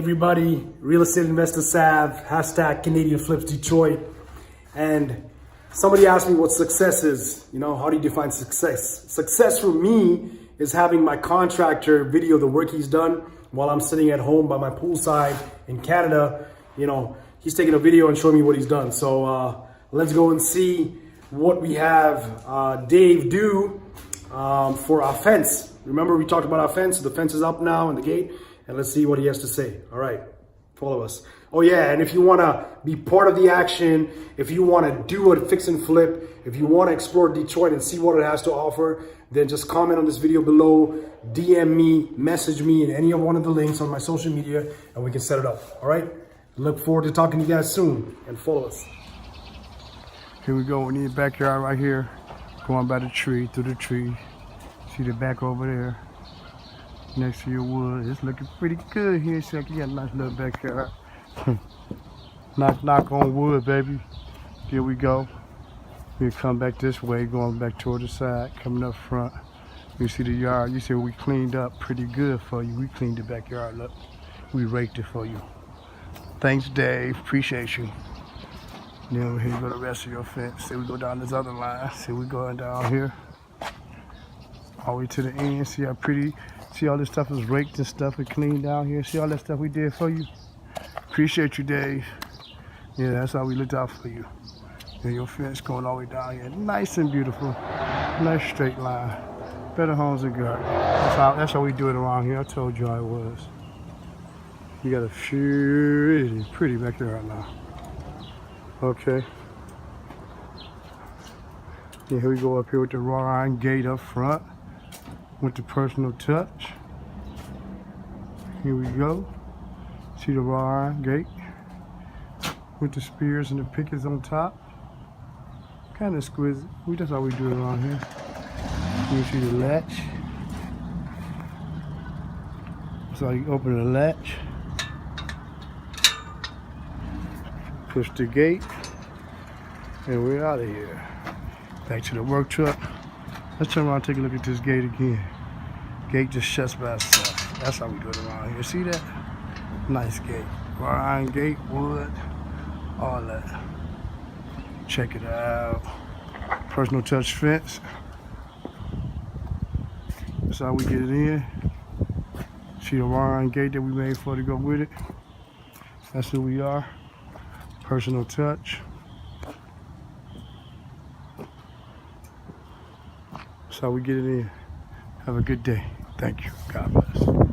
everybody, Real Estate Investor Sav, hashtag Canadian Flips Detroit. And somebody asked me what success is. You know, how do you define success? Success for me is having my contractor video the work he's done while I'm sitting at home by my poolside in Canada. You know, he's taking a video and showing me what he's done. So let's go and see what we have Dave do for our fence. Remember we talked about our fence? The fence is up now and the gate. And let's see what he has to say. All right, follow us. Oh yeah, and if you wanna be part of the action, if you wanna do a fix and flip, if you wanna explore Detroit and see what it has to offer, then just comment on this video below, DM me, message me in any of one of the links on my social media, and we can set it up, all right? Look forward to talking to you guys soon, and follow us. Here we go, we need a backyard right here, going by the tree, through the tree. See the back over there. Next to your wood. It's looking pretty good here. So you got a nice little backyard. knock on wood, baby. Here we go. We come back this way, going back toward the side, coming up front. You see the yard. You see we cleaned up pretty good for you. We cleaned the backyard up. We raked it for you. Thanks, Dave. Appreciate you. Then here you go the rest of your fence. See we go down this other line. See we going down here. All the way to the end. See how pretty. See all this stuff is raked and stuff and cleaned down here. See all that stuff we did for you? Appreciate you, Dave. Yeah, that's how we looked out for you. And your fence going all the way down here. Nice and beautiful. Nice straight line. Better homes and garden. That's how we do it around here. I told you how it was. You got a pretty back there right now. Okay. Yeah, here we go up here with the wrought iron gate up front. With the personal touch. Here we go. See the raw iron gate with the spears and the pickets on top. Kind of exquisite. That's how we do it around here. You see the latch. So you open the latch, push the gate, and we're out of here. Back to the work truck. Let's turn around and take a look at this gate again. Gate just shuts by itself. That's how we do it around here. See that? Nice gate. Wrought iron gate, wood, all that. Check it out. Personal touch fence. That's how we get it in. See the wrought iron gate that we made for it to go with it. That's who we are. Personal touch. That's how we get it in. Have a good day. Thank you. God bless.